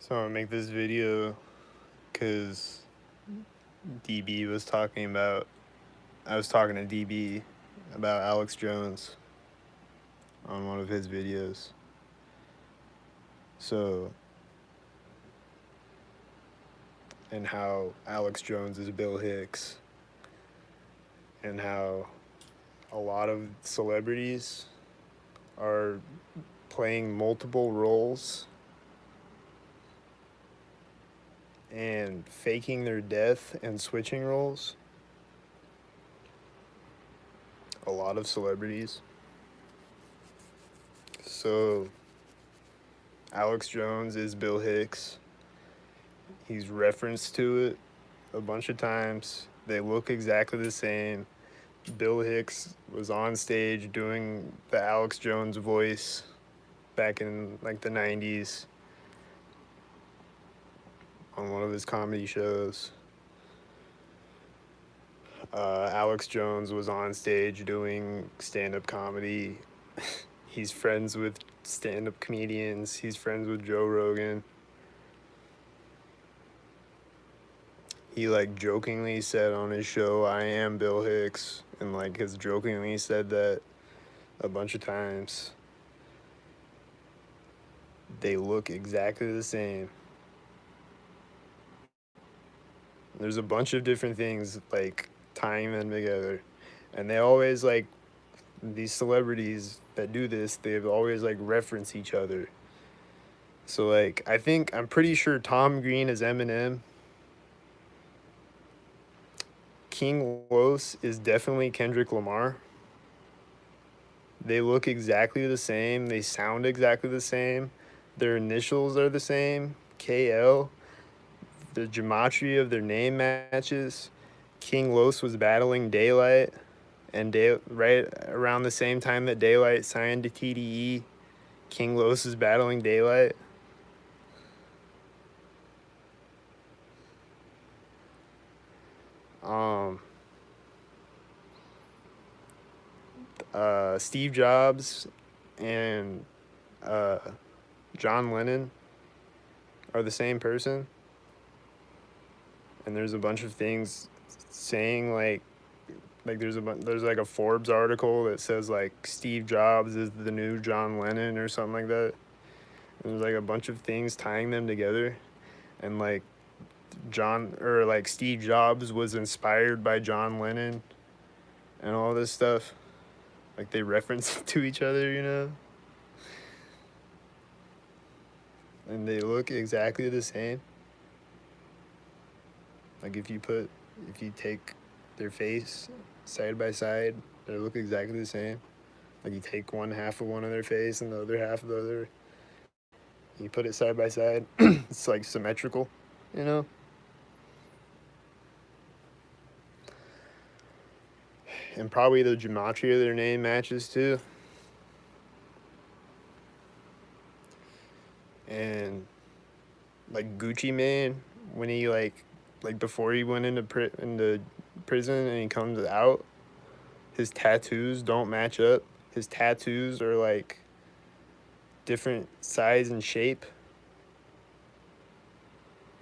So I make this video because DB was talking about, I was talking to DB about Alex Jones on one of his videos. So, and how Alex Jones is Bill Hicks, and how a lot of celebrities are playing multiple roles and faking their death and switching roles. A lot of celebrities. So, Alex Jones is Bill Hicks. He's referenced to it a bunch of times. They look exactly the same. Bill Hicks was on stage doing the Alex Jones voice back in like the 90s on one of his comedy shows. Alex Jones was on stage doing stand-up comedy. He's friends with stand-up comedians. He's friends with Joe Rogan. He like jokingly said on his show, "I am Bill Hicks," and like has jokingly said that a bunch of times. They look exactly the same. There's a bunch of different things like tying them together, and they always like these celebrities that do this. They've always like reference each other. So like I'm pretty sure Tom Green is Eminem. King Los is definitely Kendrick Lamar. They look exactly the same. They sound exactly the same. Their initials are the same. KL. The gematria of their name matches. King Los was battling Daylight, and right around the same time that Daylight signed to TDE, King Los is battling Daylight. Steve Jobs and John Lennon are the same person, and there's a bunch of things saying like there's like a Forbes article that says like Steve Jobs is the new John Lennon or something like that. And there's like a bunch of things tying them together, and like Steve Jobs was inspired by John Lennon and all this stuff. Like they reference to each other, you know? And they look exactly the same. Like if you take their face side by side, they look exactly the same. Like you take one half of one of their face and the other half of the other, you put it side by side, it's like symmetrical, you know? And probably the gematria of their name matches too. And like Gucci Mane, when he like before he went into prison and he comes out, his tattoos don't match up. His tattoos are like different size and shape,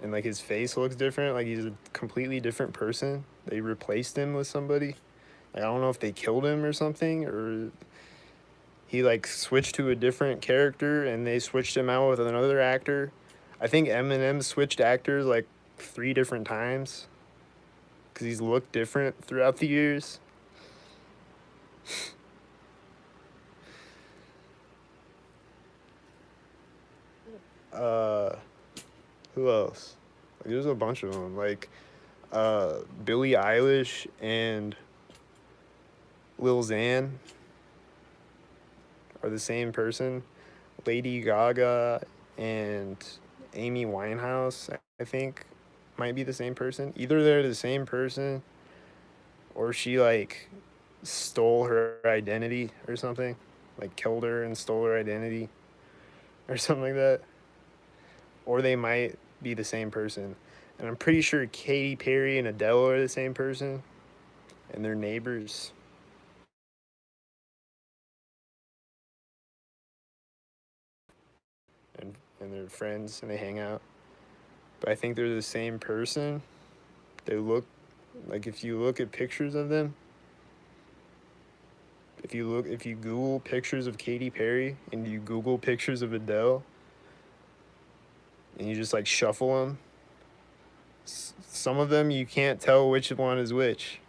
and like his face looks different. Like he's a completely different person. They replaced him with somebody. Like I don't know if they killed him or something, or he like switched to a different character and they switched him out with another actor. I think Eminem switched actors like 3 different times because he's looked different throughout the years. uh who else? Like there's a bunch of them. Like Billie Eilish and Lil Xan are the same person. Lady Gaga and Amy Winehouse, I think, might be the same person. Either they're the same person or she like stole her identity or something. Like killed her and stole her identity or something like that. Or they might be the same person. And I'm pretty sure Katy Perry and Adele are the same person. And they're neighbors. And they're friends and they hang out. but I think they're the same person. They look like, if you look at pictures of them, if you Google pictures of Katy Perry and you Google pictures of Adele and you just like shuffle them, some of them you can't tell which one is which.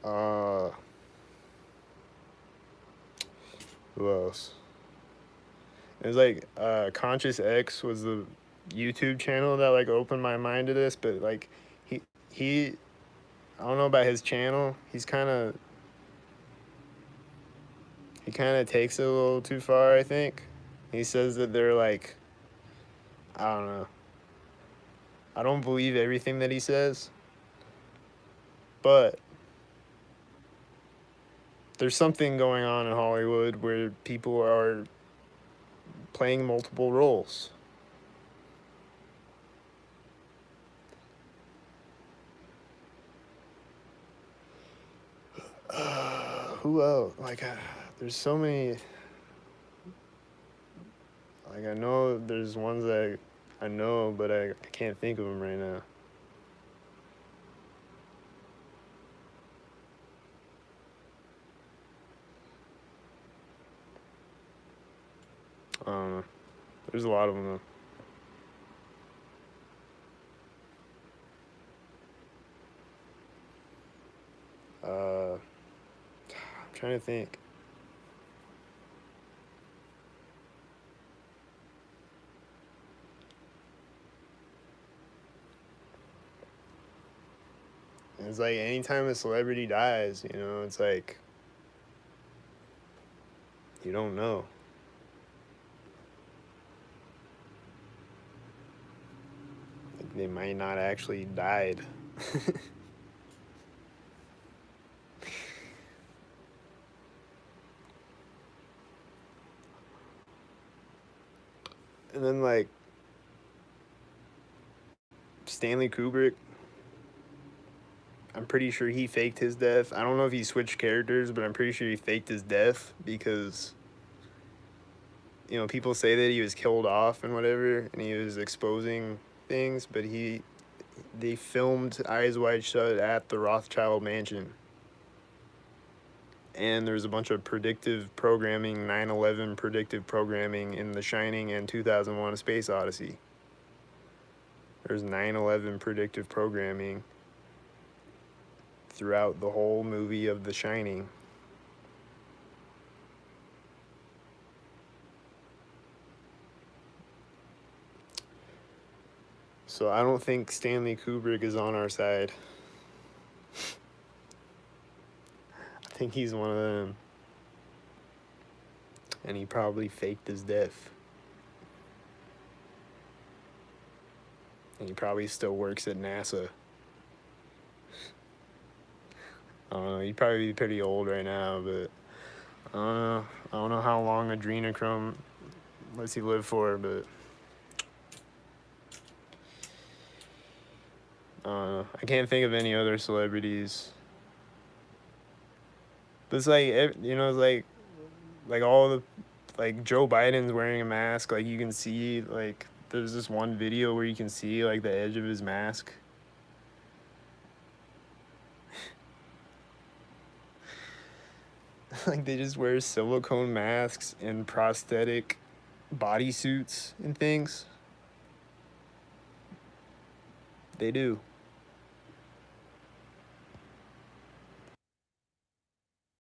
Uh, who else? It was like Conscious X was the YouTube channel that like opened my mind to this, but like he he I don't know about his channel. He kind of takes it a little too far, I think. He says that they're like, I don't know. I don't believe everything that he says, but there's something going on in Hollywood where people are playing multiple roles. Who else? Like, there's so many. Like, I know there's ones that I know, but I can't think of them right now. I don't know. There's a lot of them though. I'm trying to think. It's like anytime a celebrity dies, it's like you don't know. Like, they might not actually died. And then like Stanley Kubrick, I'm pretty sure he faked his death. I don't know if he switched characters, but I'm pretty sure he faked his death because people say that he was killed off and whatever, and he was exposing things, but they filmed Eyes Wide Shut at the Rothschild Mansion. And there's a bunch of predictive programming, 9/11 predictive programming in The Shining and 2001: A Space Odyssey. There's 9/11 predictive programming throughout the whole movie of The Shining. So I don't think Stanley Kubrick is on our side. I think he's one of them. And he probably faked his death. And he probably still works at NASA. I don't know, he'd probably be pretty old right now, but I don't know. I don't know how long adrenochrome lets he live for, but I don't know. I can't think of any other celebrities. But it's like, it's like all the, like Joe Biden's wearing a mask. Like you can see, like there's this one video where you can see like the edge of his mask. Like they just wear silicone masks and prosthetic bodysuits and things. They do.